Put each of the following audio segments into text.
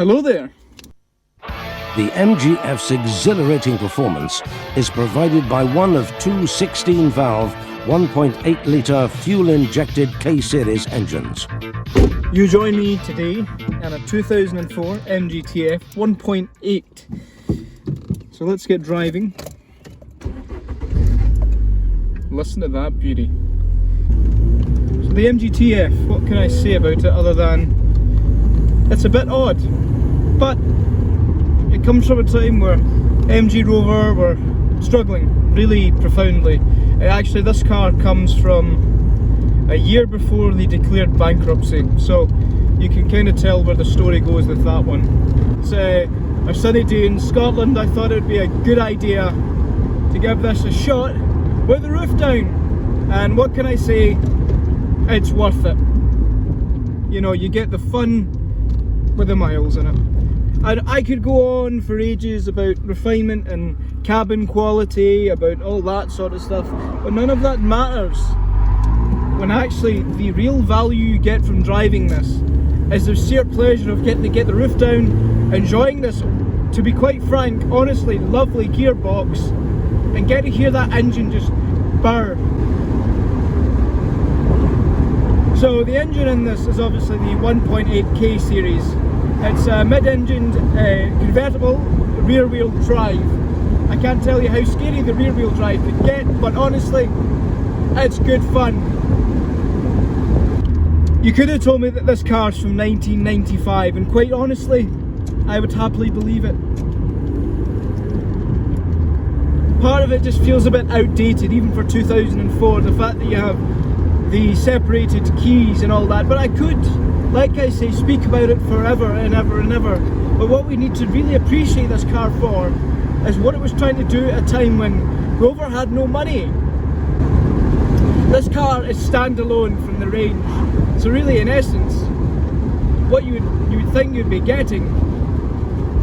Hello there. The MGF's exhilarating performance is provided by one of two 16-valve, 1.8-litre fuel-injected K-Series engines. You join me today in a 2004 MGTF 1.8. So let's get driving. Listen to that beauty. So the MGTF, what can I say about it other than it's a bit odd, but it comes from a time where MG Rover were struggling really profoundly. Actually, this car comes from a year before they declared bankruptcy, so you can kind of tell where the story goes with that one. It's a sunny day in Scotland. I thought it would be a good idea to give this a shot with the roof down, and what can I say, it's worth it. You know, you get the fun with the miles in it. I could go on for ages about refinement and cabin quality, about all that sort of stuff, but none of that matters when actually the real value you get from driving this is the sheer pleasure of getting to get the roof down, enjoying this, to be quite frank, honestly lovely gearbox, and get to hear that engine just burr. So the engine in this is obviously the 1.8 K series. It's a mid-engined convertible rear-wheel drive. I can't tell you how scary the rear-wheel drive could get, but honestly, it's good fun. You could have told me that this car's from 1995, and quite honestly, I would happily believe it. Part of it just feels a bit outdated, even for 2004, the fact that you have the separated keys and all that, but I could, like I say, speak about it forever and ever and ever. But what we need to really appreciate this car for is what it was trying to do at a time when Rover had no money. This car is standalone from the range, so really in essence what you would think you'd be getting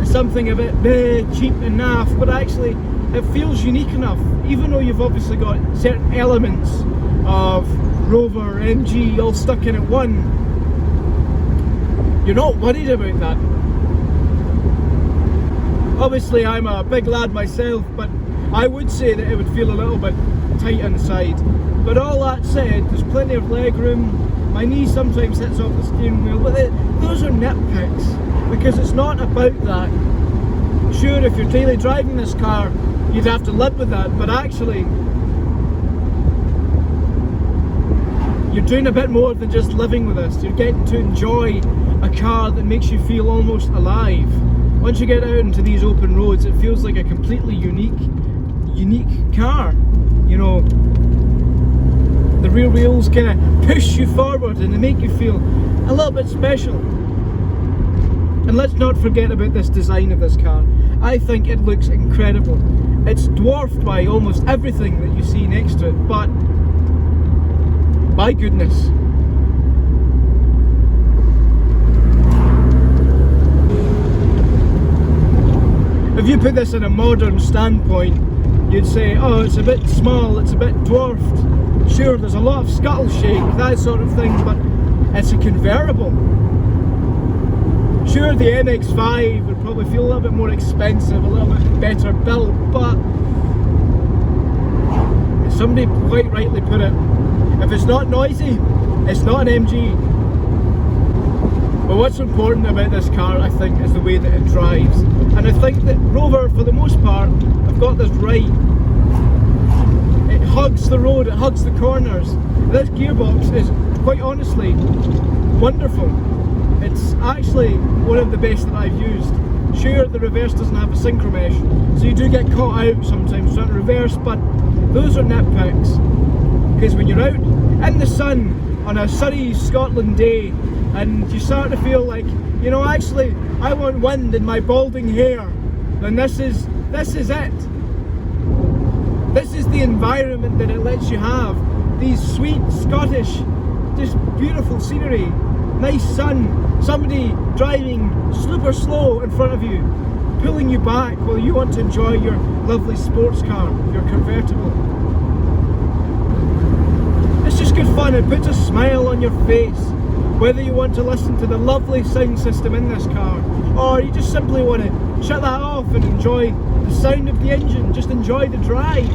is something a bit cheap and naff, but actually it feels unique enough, even though you've obviously got certain elements of Rover, MG all stuck in at one. You're not worried about that. Obviously I'm a big lad myself, but I would say that it would feel a little bit tight inside. But all that said, there's plenty of leg room. My knee sometimes hits off the steering wheel, but those are nitpicks, because it's not about that. Sure, if you're daily driving this car, you'd have to live with that, but actually you're doing a bit more than just living with this. You're getting to enjoy a car that makes you feel almost alive. Once you get out into these open roads, it feels like a completely unique car. You know, the rear wheels kind of push you forward and they make you feel a little bit special. And let's not forget about this design of this car. I think it looks incredible. It's dwarfed by almost everything that you see next to it, but my goodness. If you put this in a modern standpoint, you'd say, oh, it's a bit small, it's a bit dwarfed. Sure, there's a lot of scuttle shake, that sort of thing, but it's a convertible. Sure, the MX-5 would probably feel a little bit more expensive, a little bit better built, but somebody quite rightly put it, if it's not noisy, it's not an MG. But what's important about this car, I think, is the way that it drives. And I think that Rover, for the most part, have got this right. It hugs the road, it hugs the corners. This gearbox is, quite honestly, wonderful. It's actually one of the best that I've used. Sure, the reverse doesn't have a synchro mesh, so you do get caught out sometimes trying to reverse, but those are nitpicks. Because when you're out in the sun on a sunny Scotland day and you start to feel like, you know, actually I want wind in my balding hair, then this is it. This is the environment that it lets you have. These sweet Scottish, just beautiful scenery, nice sun, somebody driving super slow in front of you, pulling you back while you want to enjoy your lovely sports car, your convertible. It's just good fun. It puts a smile on your face, whether you want to listen to the lovely sound system in this car, or you just simply want to shut that off and enjoy the sound of the engine, just enjoy the drive,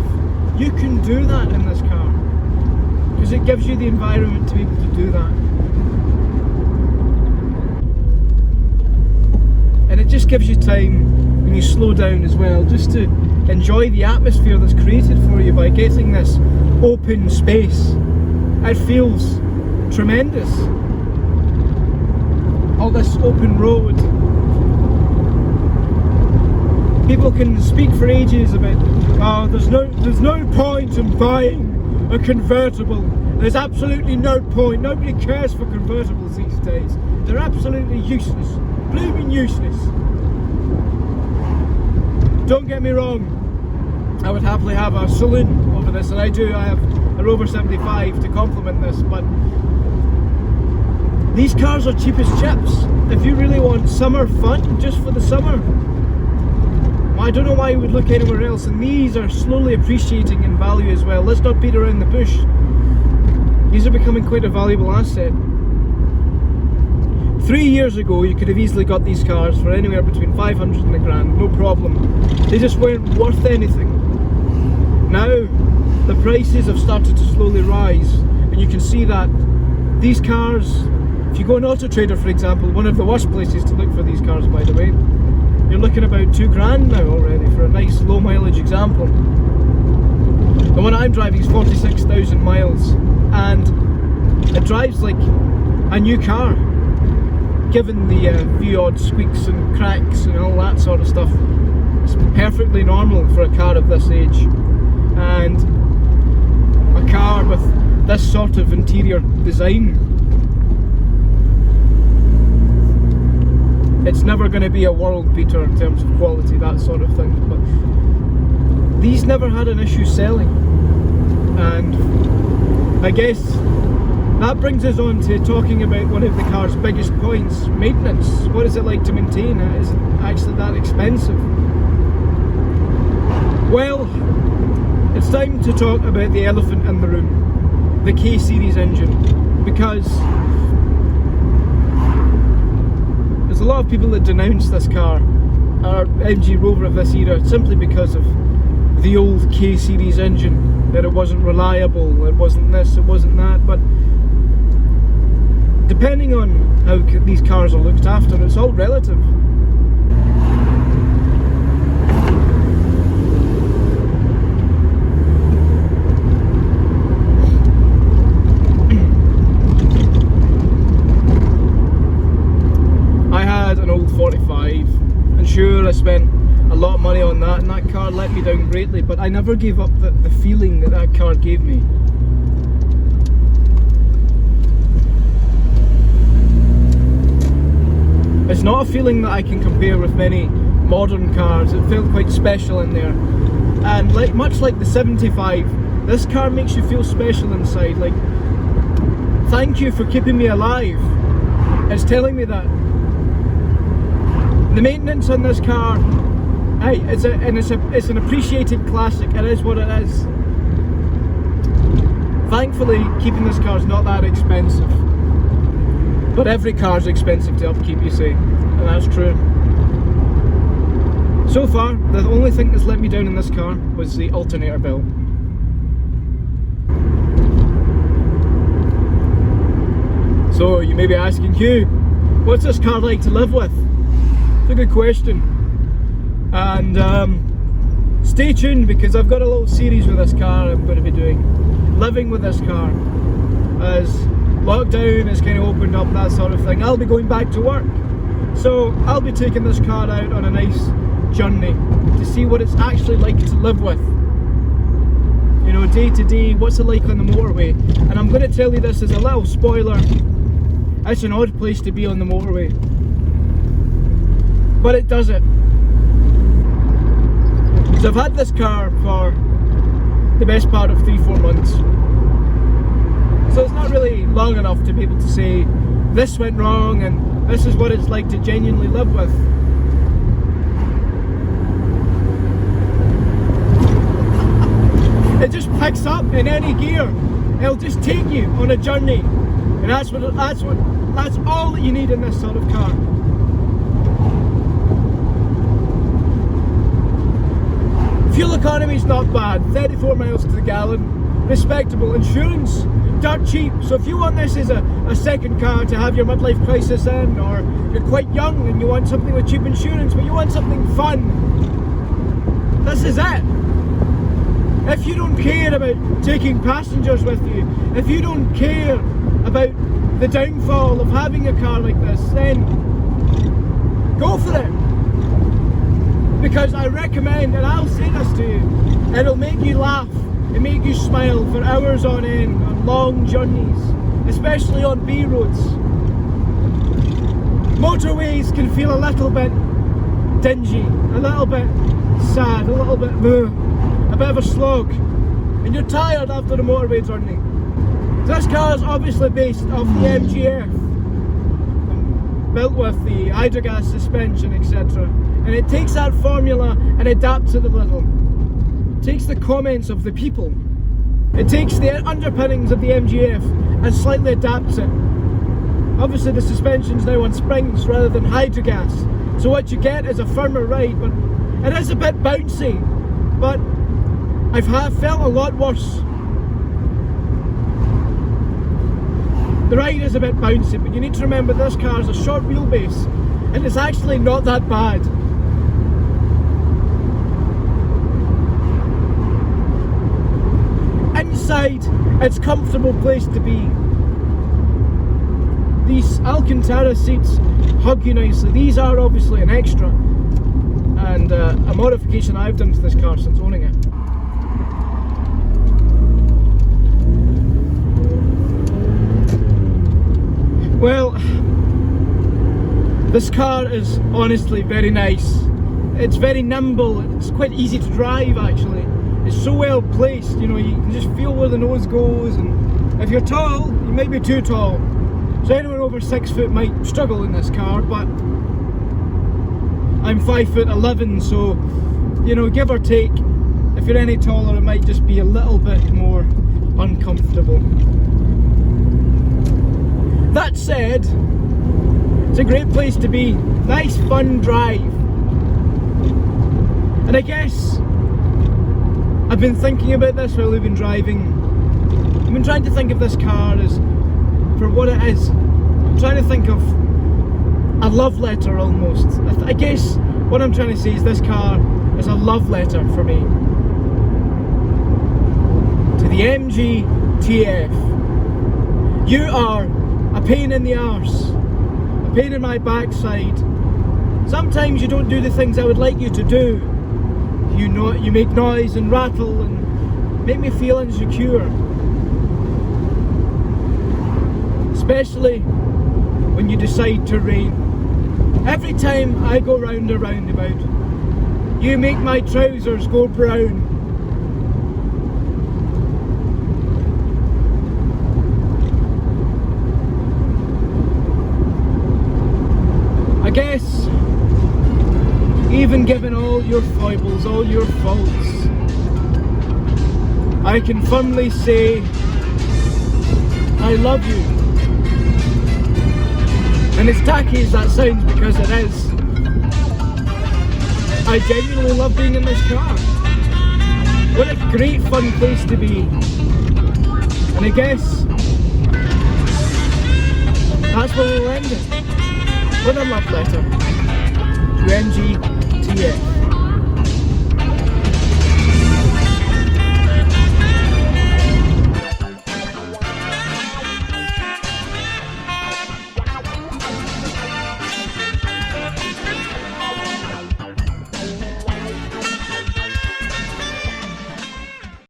you can do that in this car, because it gives you the environment to be able to do that. And it just gives you time when you slow down as well, just to enjoy the atmosphere that's created for you by getting this open space. It feels tremendous. All this open road. People can speak for ages about, oh, there's no point in buying a convertible. There's absolutely no point. Nobody cares for convertibles these days. They're absolutely useless. Blooming useless. Don't get me wrong, I would happily have a saloon over this, and I do. I have a Rover 75 to complement this, but these cars are cheap as chips. If you really want summer fun, just for the summer, I don't know why you would look anywhere else, and these are slowly appreciating in value as well. Let's not beat around the bush. These are becoming quite a valuable asset. 3 years ago, you could have easily got these cars for anywhere between 500 and £1,000, no problem. They just weren't worth anything. Now, the prices have started to slowly rise, and you can see that these cars, if you go on Auto Trader, for example, one of the worst places to look for these cars, by the way, you're looking about £2,000 now already for a nice low mileage example. The one I'm driving is 46,000 miles, and it drives like a new car, given the few odd squeaks and cracks and all that sort of stuff. It's perfectly normal for a car of this age, and a car with this sort of interior design, it's never going to be a world beater in terms of quality, that sort of thing, but these never had an issue selling. And I guess that brings us on to talking about one of the car's biggest points: maintenance. What is it like to maintain it? Is it actually that expensive? Well, it's time to talk about the elephant in the room, the K-Series engine, because there's a lot of people that denounce this car, our MG Rover of this era, simply because of the old K-Series engine, that it wasn't reliable, it wasn't this, it wasn't that. But depending on how these cars are looked after, it's all relative. I had an old 45, and sure, I spent a lot of money on that, and that car let me down greatly, but I never gave up the feeling that that car gave me. It's not a feeling that I can compare with many modern cars. It felt quite special in there, and much like the 75, this car makes you feel special inside. Like, thank you for keeping me alive. It's telling me that the maintenance on this car, hey, it's an appreciated classic. It is what it is. Thankfully, keeping this car is not that expensive. But every car is expensive to upkeep, you see, and that's true. So far, the only thing that's let me down in this car was the alternator bill. So you may be asking, Hugh, what's this car like to live with? It's a good question. And stay tuned, because I've got a little series with this car I'm going to be doing, living with this car, as lockdown has kind of opened up, that sort of thing. I'll be going back to work, so I'll be taking this car out on a nice journey to see what it's actually like to live with. You know, day to day, what's it like on the motorway? And I'm going to tell you this as a little spoiler, it's an odd place to be on the motorway, but it does it. So I've had this car for the best part of 3-4 months. So it's not really long enough to be able to say this went wrong and this is what it's like to genuinely live with. It just picks up in any gear. It'll just take you on a journey, and that's all that you need in this sort of car. Fuel economy's not bad, 34 miles to the gallon, respectable. Insurance, dirt cheap. So if you want this as a second car to have your midlife crisis in, or you're quite young and you want something with cheap insurance, but you want something fun, this is it. If you don't care about taking passengers with you, if you don't care about the downfall of having a car like this, then go for it. Because I recommend, and I'll say this to you, it'll make you laugh and make you smile for hours on end on long journeys, especially on B roads. Motorways can feel a little bit dingy, a little bit sad, a little bit a bit of a slog, and you're tired after the motorway journey. This car is obviously based off the MGF, built with the hydrogas suspension, etc. And it takes that formula and adapts it a little. It takes the comments of the people. It takes the underpinnings of the MGF and slightly adapts it. Obviously the suspension's now on springs rather than hydrogas. So what you get is a firmer ride, but it is a bit bouncy. But I've felt a lot worse. The ride is a bit bouncy, but you need to remember this car is a short wheelbase and it's actually not that bad. Inside, it's a comfortable place to be. These Alcantara seats hug you nicely. These are obviously an extra and a modification I've done to this car since owning it. Well, this car is honestly very nice. It's very nimble, it's quite easy to drive actually. It's so well placed, you know, you can just feel where the nose goes, and if you're tall, you might be too tall. So anyone over 6 foot might struggle in this car, but I'm 5'11", so, you know, give or take, if you're any taller it might just be a little bit more uncomfortable. That said, it's a great place to be. Nice fun drive. And I guess I've been thinking about this while we've been driving. I've been trying to think of this car as for what it is. I'm trying to think of a love letter almost. I guess what I'm trying to say is this car is a love letter for me to the MG TF. You are a pain in the arse, a pain in my backside. Sometimes you don't do the things I would like you to do. You know, you make noise and rattle and make me feel insecure. Especially when you decide to rain. Every time I go round a roundabout, you make my trousers go brown. I guess, even given all your foibles, all your faults, I can firmly say, I love you. And as tacky as that sounds, because it is, I genuinely love being in this car. What a great fun place to be. And I guess, that's where we'll end it. With a love letter to MG